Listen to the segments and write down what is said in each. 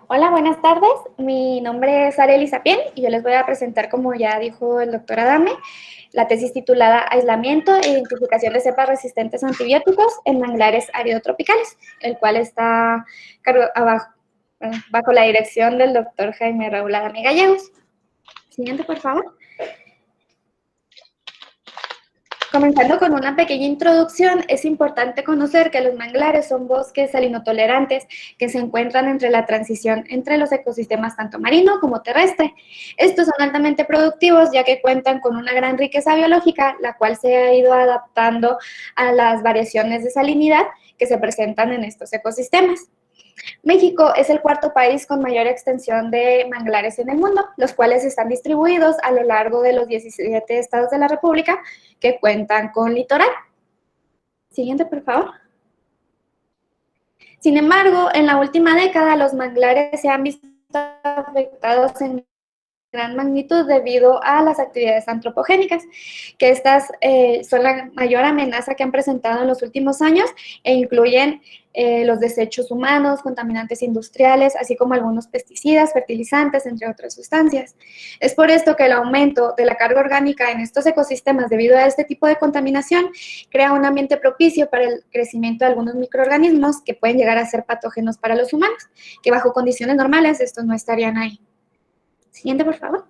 Hola, buenas tardes. Mi nombre es Arely Sapien y yo les voy a presentar, como ya dijo el doctor Adame, la tesis titulada Aislamiento e identificación de cepas resistentes a antibióticos en manglares árido-tropicales, el cual está bajo la dirección del doctor Jaime Raúl Adame Gallegos. Siguiente, por favor. Comenzando con una pequeña introducción, es importante conocer que los manglares son bosques salinotolerantes que se encuentran entre la transición entre los ecosistemas tanto marino como terrestre. Estos son altamente productivos ya que cuentan con una gran riqueza biológica, la cual se ha ido adaptando a las variaciones de salinidad que se presentan en estos ecosistemas. México es el cuarto país con mayor extensión de manglares en el mundo, los cuales están distribuidos a lo largo de los 17 estados de la República que cuentan con litoral. Siguiente, por favor. Sin embargo, en la última década los manglares se han visto afectados en gran magnitud debido a las actividades antropogénicas, que estas son la mayor amenaza que han presentado en los últimos años e incluyen los desechos humanos, contaminantes industriales, así como algunos pesticidas, fertilizantes, entre otras sustancias. Es por esto que el aumento de la carga orgánica en estos ecosistemas debido a este tipo de contaminación crea un ambiente propicio para el crecimiento de algunos microorganismos que pueden llegar a ser patógenos para los humanos, que bajo condiciones normales estos no estarían ahí. Siguiente, por favor.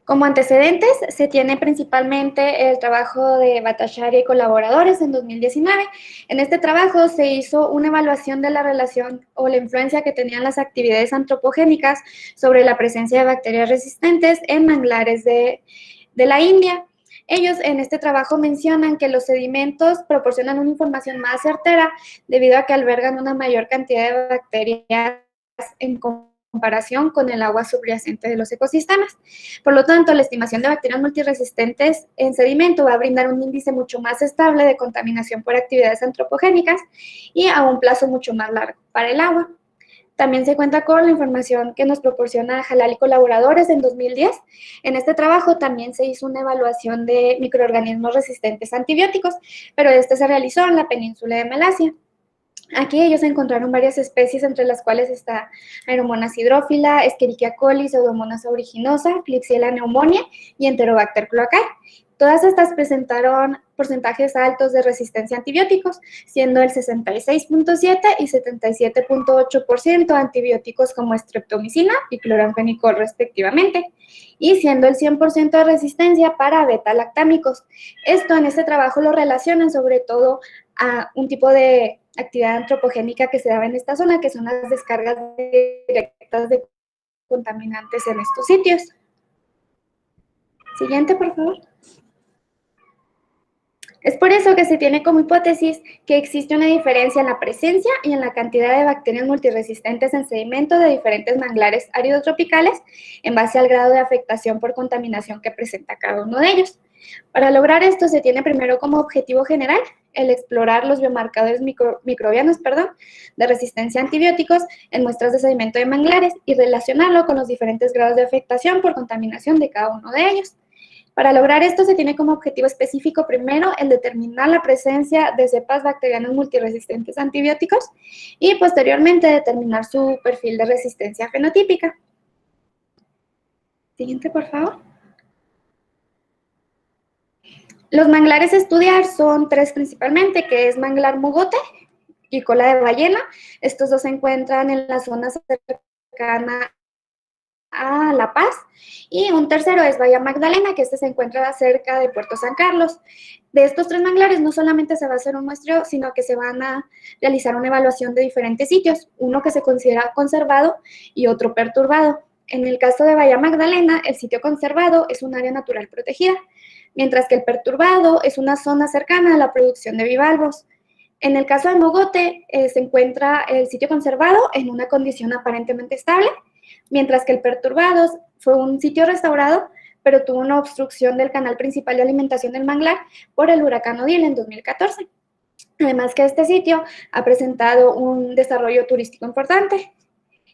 Como antecedentes, se tiene principalmente el trabajo de Bhattacharya y colaboradores en 2019. En este trabajo se hizo una evaluación de la relación o la influencia que tenían las actividades antropogénicas sobre la presencia de bacterias resistentes en manglares de la India. Ellos en este trabajo mencionan que los sedimentos proporcionan una información más certera debido a que albergan una mayor cantidad de bacterias en comparación con el agua subyacente de los ecosistemas. Por lo tanto, la estimación de bacterias multiresistentes en sedimento va a brindar un índice mucho más estable de contaminación por actividades antropogénicas y a un plazo mucho más largo para el agua. También se cuenta con la información que nos proporciona Jalal y colaboradores en 2010. En este trabajo también se hizo una evaluación de microorganismos resistentes a antibióticos, pero este se realizó en la península de Malasia. Aquí ellos encontraron varias especies, entre las cuales está Aeromonas hydrophila, Escherichia coli, Pseudomonas aeruginosa, Klebsiella pneumoniae y Enterobacter cloacae. Todas estas presentaron porcentajes altos de resistencia a antibióticos, siendo el 66.7 y 77.8% antibióticos como streptomicina y cloramfenicol respectivamente, y siendo el 100% de resistencia para beta-lactámicos. Esto en este trabajo lo relacionan sobre todo a un tipo de actividad antropogénica que se daba en esta zona, que son las descargas directas de contaminantes en estos sitios. Siguiente, por favor. Es por eso que se tiene como hipótesis que existe una diferencia en la presencia y en la cantidad de bacterias multiresistentes en sedimento de diferentes manglares áridos tropicales en base al grado de afectación por contaminación que presenta cada uno de ellos. Para lograr esto se tiene primero como objetivo general el explorar los biomarcadores microbianos de resistencia a antibióticos en muestras de sedimento de manglares y relacionarlo con los diferentes grados de afectación por contaminación de cada uno de ellos. Para lograr esto se tiene como objetivo específico primero el determinar la presencia de cepas bacterianas multiresistentes a antibióticos y posteriormente determinar su perfil de resistencia fenotípica. Siguiente, por favor. Los manglares a estudiar son tres principalmente, que es manglar mogote y cola de ballena. Estos dos se encuentran en la zona cercana a La Paz, y un tercero es Bahía Magdalena, que este se encuentra cerca de Puerto San Carlos. De estos tres manglares no solamente se va a hacer un muestreo, sino que se van a realizar una evaluación de diferentes sitios, uno que se considera conservado y otro perturbado. En el caso de Bahía Magdalena, el sitio conservado es un área natural protegida, mientras que el perturbado es una zona cercana a la producción de bivalvos. En el caso de Mogote, se encuentra el sitio conservado en una condición aparentemente estable, mientras que el perturbado fue un sitio restaurado, pero tuvo una obstrucción del canal principal de alimentación del manglar por el huracán Odile en 2014. Además que este sitio ha presentado un desarrollo turístico importante.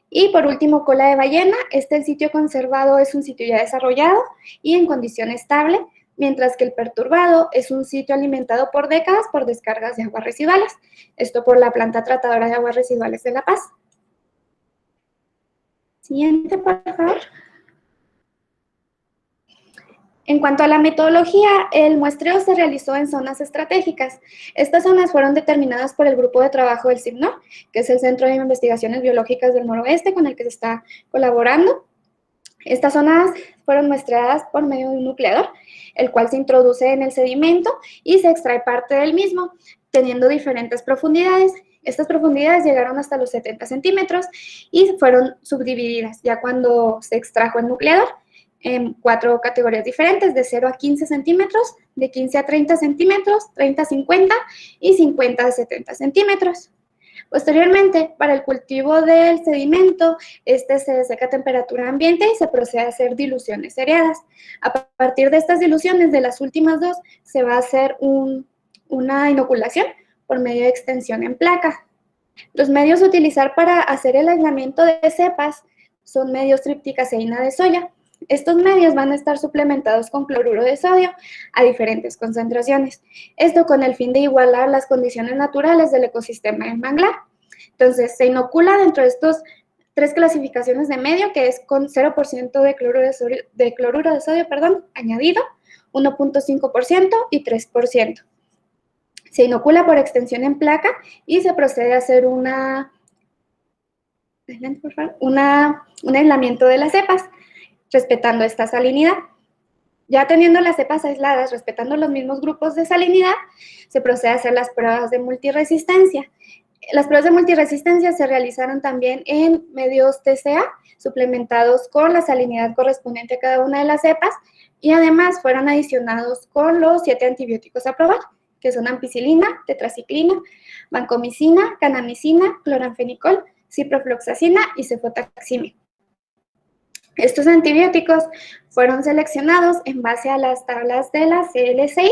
Y por último, cola de ballena. El sitio conservado es un sitio ya desarrollado y en condición estable, mientras que el perturbado es un sitio alimentado por décadas por descargas de aguas residuales, esto por la planta tratadora de aguas residuales de La Paz. Siguiente, por favor. En cuanto a la metodología, el muestreo se realizó en zonas estratégicas. Estas zonas fueron determinadas por el grupo de trabajo del CIBNOR, que es el Centro de Investigaciones Biológicas del Noroeste, con el que se está colaborando. Estas zonas fueron muestreadas por medio de un nucleador, el cual se introduce en el sedimento y se extrae parte del mismo, teniendo diferentes profundidades. Estas profundidades llegaron hasta los 70 centímetros y fueron subdivididas ya cuando se extrajo el nucleador en 4 categorías diferentes, de 0 a 15 centímetros, de 15 a 30 centímetros, 30 a 50 y 50 a 70 centímetros. Posteriormente, para el cultivo del sedimento, este se seca a temperatura ambiente y se procede a hacer diluciones seriadas. A partir de estas diluciones, de las últimas 2, se va a hacer una inoculación por medio de extensión en placa. Los medios a utilizar para hacer el aislamiento de cepas son medios tripticaseína de soya. Estos medios van a estar suplementados con cloruro de sodio a diferentes concentraciones. Esto con el fin de igualar las condiciones naturales del ecosistema del manglar. Entonces, se inocula dentro de estos 3 clasificaciones de medio, que es con 0% de cloruro de sodio añadido, 1.5% y 3%. Se inocula por extensión en placa y se procede a hacer un aislamiento de las cepas, respetando esta salinidad. Ya teniendo las cepas aisladas, respetando los mismos grupos de salinidad, se procede a hacer las pruebas de multiresistencia. Las pruebas de multiresistencia se realizaron también en medios TCA, suplementados con la salinidad correspondiente a cada una de las cepas, y además fueron adicionados con los 7 antibióticos a probar, que son ampicilina, tetraciclina, vancomicina, kanamicina, cloranfenicol, ciprofloxacina y cefotaxime. Estos antibióticos fueron seleccionados en base a las tablas de la CLCI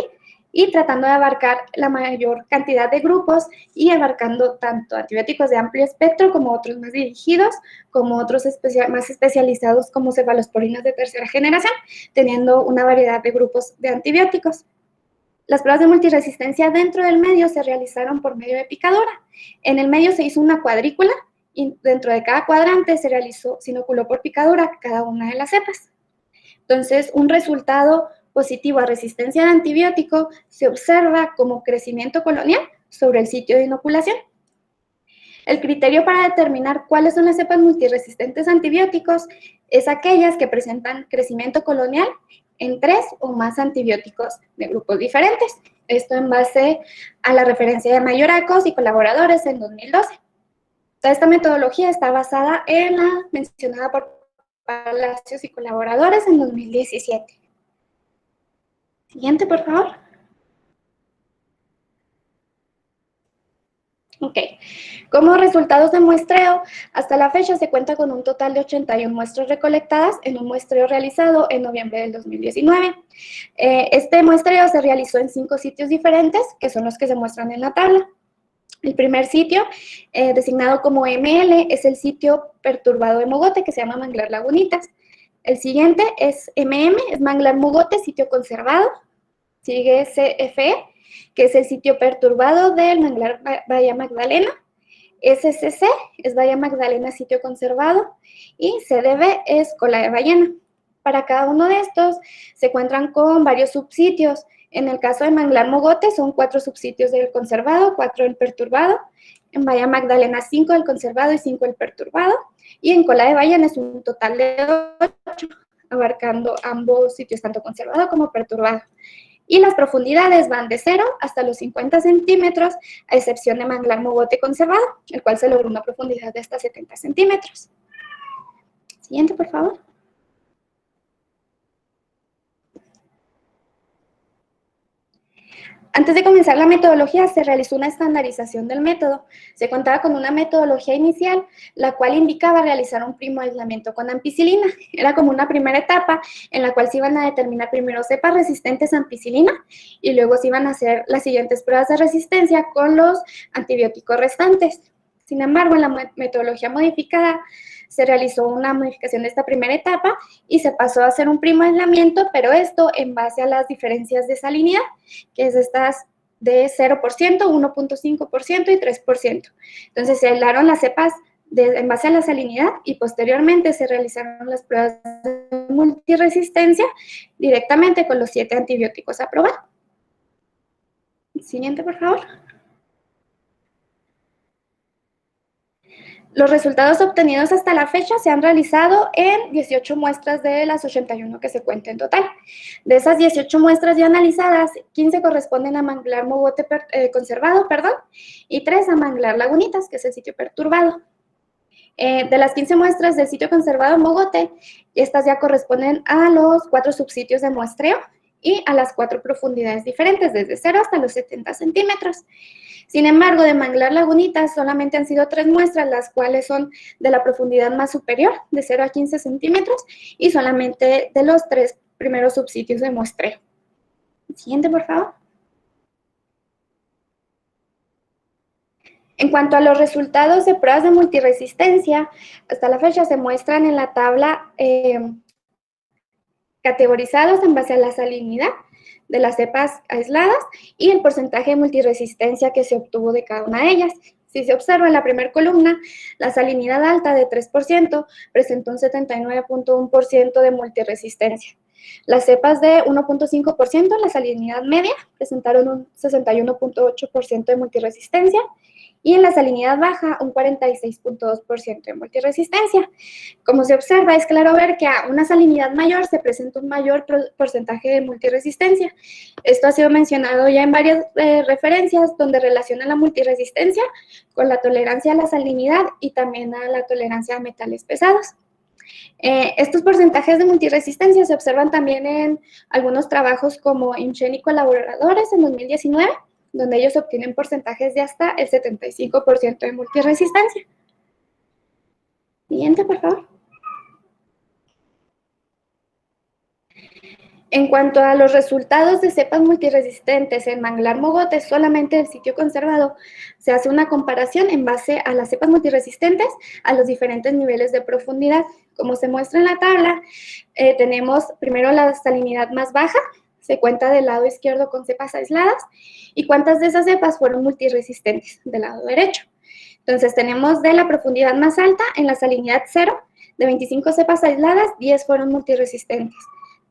y tratando de abarcar la mayor cantidad de grupos y abarcando tanto antibióticos de amplio espectro como otros más dirigidos, como otros más especializados como cefalosporinas de tercera generación, teniendo una variedad de grupos de antibióticos. Las pruebas de multiresistencia dentro del medio se realizaron por medio de picadura. En el medio se hizo una cuadrícula y dentro de cada cuadrante se inoculó por picadura cada una de las cepas. Entonces, un resultado positivo a resistencia de antibiótico se observa como crecimiento colonial sobre el sitio de inoculación. El criterio para determinar cuáles son las cepas multiresistentes a antibióticos es aquellas que presentan crecimiento colonial en 3 o más antibióticos de grupos diferentes. Esto en base a la referencia de Mayoracos y colaboradores en 2012. Toda esta metodología está basada en la mencionada por Palacios y colaboradores en 2017. Siguiente, por favor. Ok. Como resultados de muestreo, hasta la fecha se cuenta con un total de 81 muestras recolectadas en un muestreo realizado en noviembre del 2019. Este muestreo se realizó en 5 sitios diferentes, que son los que se muestran en la tabla. El primer sitio, designado como ML, es el sitio perturbado de Mogote, que se llama Manglar Lagunitas. El siguiente es MM, es Manglar Mogote, sitio conservado. Sigue CFE, que es el sitio perturbado del Manglar Bahía Magdalena. SCC es Bahía Magdalena, sitio conservado. Y CDB es Cola de Ballena. Para cada uno de estos se encuentran con varios subsitios. En el caso de Manglar Mogote son 4 subsitios del conservado, 4 del perturbado. En Bahía Magdalena 5 del conservado y 5 del perturbado. Y en Cola de Ballena es un total de 8, abarcando ambos sitios, tanto conservado como perturbado. Y las profundidades van de 0 hasta los 50 centímetros, a excepción de Manglar Mogote conservado, el cual se logró una profundidad de hasta 70 centímetros. Siguiente, por favor. Antes de comenzar la metodología, se realizó una estandarización del método. Se contaba con una metodología inicial, la cual indicaba realizar un primo aislamiento con ampicilina. Era como una primera etapa en la cual se iban a determinar primero cepas resistentes a ampicilina y luego se iban a hacer las siguientes pruebas de resistencia con los antibióticos restantes. Sin embargo, en la metodología modificada se realizó una modificación de esta primera etapa y se pasó a hacer un primo aislamiento, pero esto en base a las diferencias de salinidad, que es estas de 0%, 1.5% y 3%. Entonces se aislaron las cepas en base a la salinidad y posteriormente se realizaron las pruebas de multiresistencia directamente con los 7 antibióticos aprobados. Siguiente, por favor. Los resultados obtenidos hasta la fecha se han realizado en 18 muestras de las 81 que se cuentan en total. De esas 18 muestras ya analizadas, 15 corresponden a manglar mogote conservado, y 3 a manglar lagunitas, que es el sitio perturbado. De las 15 muestras del sitio conservado mogote, estas ya corresponden a los 4 subsitios de muestreo y a las 4 profundidades diferentes, desde 0 hasta los 70 centímetros. Sin embargo, de manglar lagunitas solamente han sido 3 muestras, las cuales son de la profundidad más superior, de 0 a 15 centímetros, y solamente de los 3 primeros subsitios de muestreo. Siguiente, por favor. En cuanto a los resultados de pruebas de multiresistencia, hasta la fecha se muestran en la tabla categorizados en base a la salinidad de las cepas aisladas y el porcentaje de multiresistencia que se obtuvo de cada una de ellas. Si se observa en la primera columna, la salinidad alta de 3% presentó un 79.1% de multiresistencia. Las cepas de 1.5%, la salinidad media, presentaron un 61.8% de multiresistencia y en la salinidad baja un 46.2% de multiresistencia. Como se observa, es claro ver que a una salinidad mayor se presenta un mayor porcentaje de multiresistencia. Esto ha sido mencionado ya en varias referencias donde relacionan la multiresistencia con la tolerancia a la salinidad y también a la tolerancia a metales pesados. Estos porcentajes de multiresistencia se observan también en algunos trabajos como INCHEN y colaboradores en 2019, donde ellos obtienen porcentajes de hasta el 75% de multiresistencia. Siguiente, por favor. En cuanto a los resultados de cepas multiresistentes en manglar mogote, solamente del sitio conservado, se hace una comparación en base a las cepas multiresistentes a los diferentes niveles de profundidad. Como se muestra en la tabla, tenemos primero la salinidad más baja, se cuenta del lado izquierdo con cepas aisladas, y cuántas de esas cepas fueron multiresistentes del lado derecho. Entonces tenemos de la profundidad más alta en la salinidad 0, de 25 cepas aisladas, 10 fueron multiresistentes.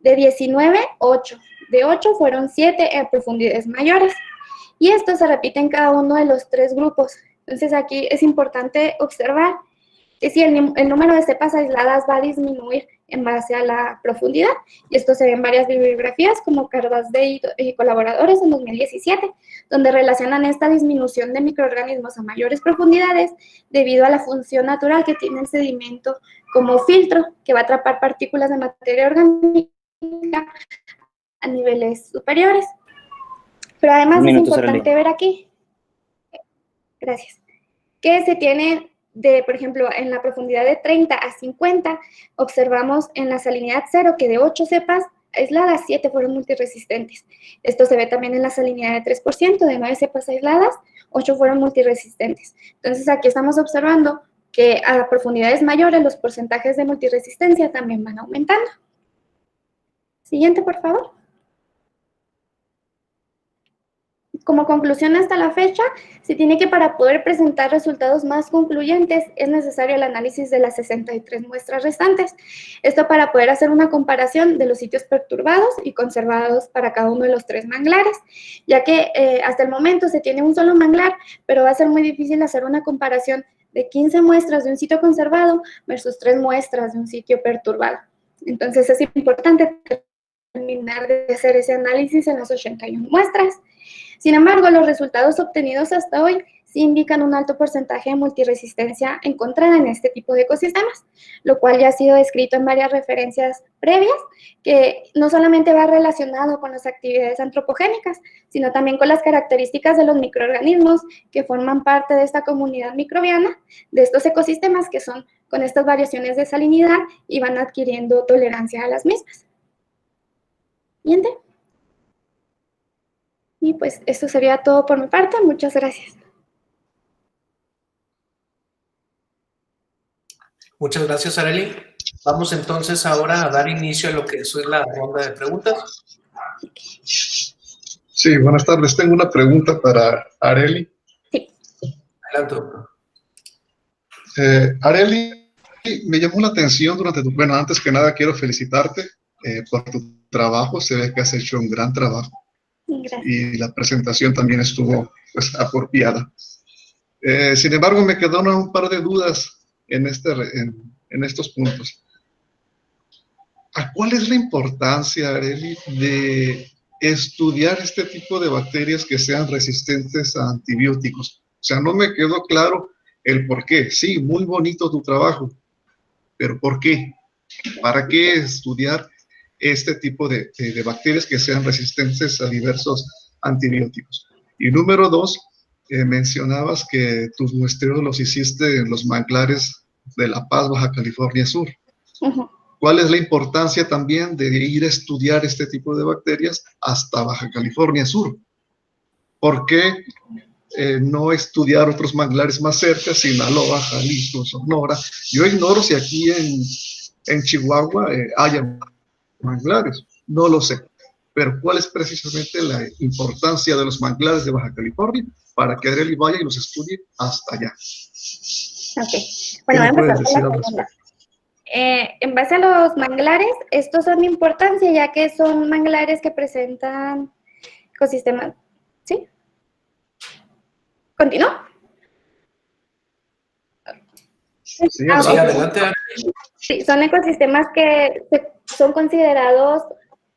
De 19, 8. De 8 fueron 7 en profundidades mayores. Y esto se repite en cada uno de los 3 grupos. Entonces aquí es importante observar que si el número de cepas aisladas va a disminuir en base a la profundidad, y esto se ve en varias bibliografías como Cardasday y colaboradores en 2017, donde relacionan esta disminución de microorganismos a mayores profundidades debido a la función natural que tiene el sedimento como filtro que va a atrapar partículas de materia orgánica a niveles superiores. Pero además es importante ver aquí, gracias, que se tiene por ejemplo, en la profundidad de 30 a 50, observamos en la salinidad 0 que de 8 cepas aisladas, 7 fueron multiresistentes. Esto se ve también en la salinidad de 3%, de 9 cepas aisladas, 8 fueron multiresistentes. Entonces aquí estamos observando que a profundidades mayores los porcentajes de multiresistencia también van aumentando. Siguiente, por favor. Como conclusión hasta la fecha, se tiene que para poder presentar resultados más concluyentes es necesario el análisis de las 63 muestras restantes. Esto para poder hacer una comparación de los sitios perturbados y conservados para cada uno de los 3 manglares, ya que hasta el momento se tiene un solo manglar, pero va a ser muy difícil hacer una comparación de 15 muestras de un sitio conservado versus 3 muestras de un sitio perturbado. Entonces es importante terminar de hacer ese análisis en las 81 muestras. Sin embargo, los resultados obtenidos hasta hoy sí indican un alto porcentaje de multiresistencia encontrada en este tipo de ecosistemas, lo cual ya ha sido descrito en varias referencias previas, que no solamente va relacionado con las actividades antropogénicas, sino también con las características de los microorganismos que forman parte de esta comunidad microbiana, de estos ecosistemas que son con estas variaciones de salinidad y van adquiriendo tolerancia a las mismas. Siguiente. Y pues esto sería todo por mi parte. Muchas gracias. Muchas gracias, Arely. Vamos entonces ahora a dar inicio a lo que es la ronda de preguntas. Sí, buenas tardes. Tengo una pregunta para Arely. Sí. Adelante, doctor. Arely, me llamó la atención durante tu... Bueno, antes que nada quiero felicitarte por tu trabajo. Se ve que has hecho un gran trabajo. Gracias. Y la presentación también estuvo pues, apropiada. Sin embargo, me quedaron un par de dudas en estos puntos. ¿Cuál es la importancia, Arely, de estudiar este tipo de bacterias que sean resistentes a antibióticos? O sea, no me quedó claro el por qué. Sí, muy bonito tu trabajo, pero ¿por qué? ¿Para qué estudiar este tipo de bacterias que sean resistentes a diversos antibióticos? Y número dos, mencionabas que tus muestreos los hiciste en los manglares de La Paz, Baja California Sur. ¿Cuál es la importancia también de ir a estudiar este tipo de bacterias hasta Baja California Sur? ¿Por qué no estudiar otros manglares más cerca, Sinaloa, Jalisco, Sonora? Yo ignoro si aquí en Chihuahua haya manglares, no lo sé. Pero ¿cuál es precisamente la importancia de los manglares de Baja California para que Arely vaya y los estudie hasta allá? Ok. ¿Qué Bueno, me puedes vamos a decir la al segunda. respecto? En base a los manglares, estos son de importancia ya que son manglares que presentan ecosistemas. ¿Sí? ¿Continúo? Sí, Sí, adelante. adelante. Sí, son ecosistemas que son considerados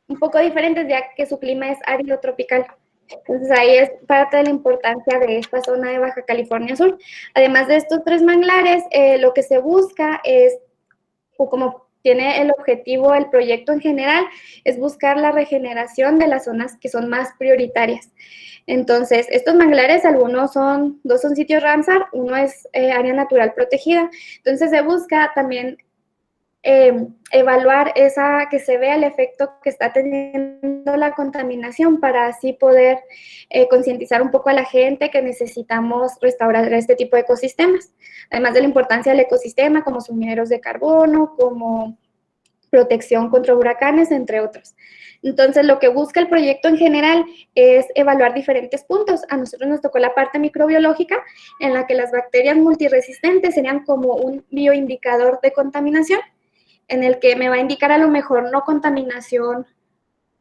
un poco diferentes ya que su clima es árido tropical. Entonces ahí es parte de la importancia de esta zona de Baja California Sur. Además de estos tres manglares, lo que se busca es, o como tiene el objetivo el proyecto en general, es buscar la regeneración de las zonas que son más prioritarias. Entonces, estos manglares, dos son sitios Ramsar, uno es área natural protegida. Entonces se busca también evaluar que se vea el efecto que está teniendo la contaminación para así poder concientizar un poco a la gente que necesitamos restaurar este tipo de ecosistemas, además de la importancia del ecosistema como sumideros de carbono, como protección contra huracanes, entre otros. Entonces, lo que busca el proyecto en general es evaluar diferentes puntos. A nosotros nos tocó la parte microbiológica, en la que las bacterias multiresistentes serían como un bioindicador de contaminación, en el que me va a indicar a lo mejor no contaminación,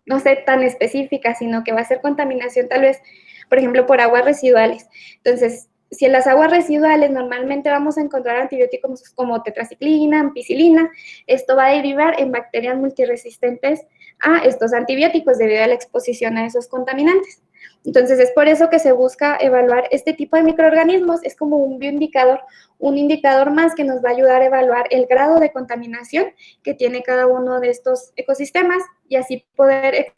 no sé, tan específica, sino que va a ser contaminación tal vez, por ejemplo, por aguas residuales. Entonces, si en las aguas residuales normalmente vamos a encontrar antibióticos como tetraciclina, ampicilina, esto va a derivar en bacterias multiresistentes a estos antibióticos debido a la exposición a esos contaminantes. Entonces, es por eso que se busca evaluar este tipo de microorganismos, es como un bioindicador, un indicador más que nos va a ayudar a evaluar el grado de contaminación que tiene cada uno de estos ecosistemas y así poder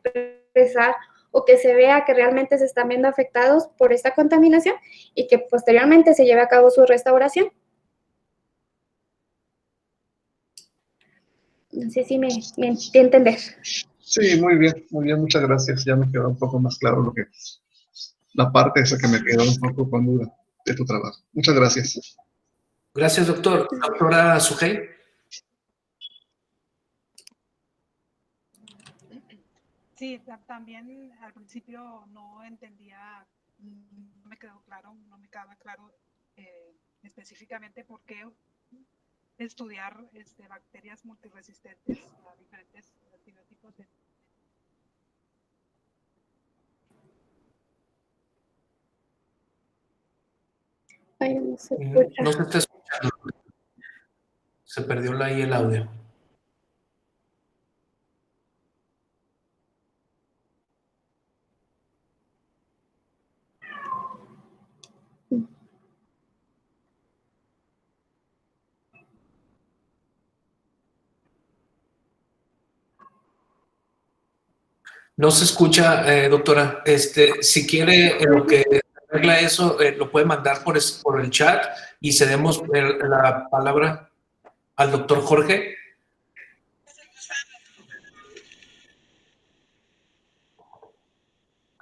expresar o que se vea que realmente se están viendo afectados por esta contaminación y que posteriormente se lleve a cabo su restauración. No sé si me di a entender. Sí, muy bien, muchas gracias. Ya me quedó un poco más claro la parte esa que me quedó un poco con duda de tu trabajo. Muchas gracias. Gracias, doctor. Doctora Sujei. Sí, también al principio no entendía, no me quedó claro, no me quedaba claro específicamente por qué estudiar bacterias multiresistentes a diferentes antibióticos. Ay, no se No escucha. se está escuchando. Se perdió ahí el audio. No se escucha, doctora. Si quiere, en lo que arregla eso, lo puede mandar por el chat y cedemos la palabra al doctor Jorge.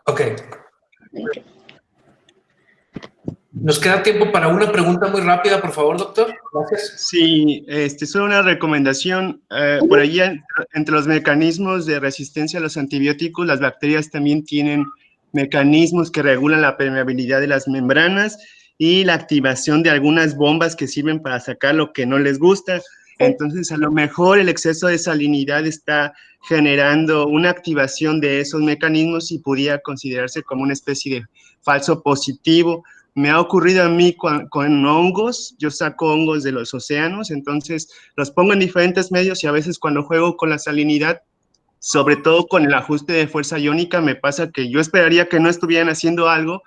Ok. Nos queda tiempo para una pregunta muy rápida, por favor, doctor. Gracias. Sí, solo una recomendación. Por allí, entre los mecanismos de resistencia a los antibióticos, las bacterias también tienen mecanismos que regulan la permeabilidad de las membranas y la activación de algunas bombas que sirven para sacar lo que no les gusta. Entonces, a lo mejor el exceso de salinidad está generando una activación de esos mecanismos y pudiera considerarse como una especie de falso positivo. Me ha ocurrido a mí con hongos. Yo saco hongos de los océanos, entonces los pongo en diferentes medios y a veces cuando juego con la salinidad, sobre todo con el ajuste de fuerza iónica, me pasa que yo esperaría que no estuvieran haciendo algo,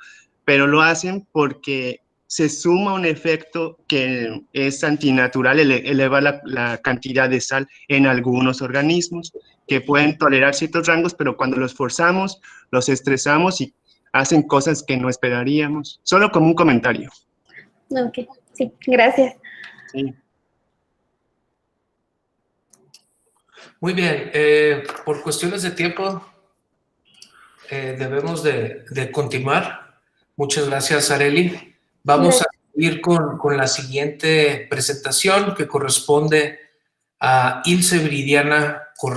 pero lo hacen porque se suma un efecto que es antinatural, elevar la cantidad de sal en algunos organismos que pueden tolerar ciertos rangos, pero cuando los forzamos, los estresamos y hacen cosas que no esperaríamos. Solo como un comentario. Ok, sí, gracias. Sí. Muy bien. Por cuestiones de tiempo, debemos de continuar. Muchas gracias, Arely. Vamos a seguir con la siguiente presentación que corresponde a Ilse Viridiana Correa.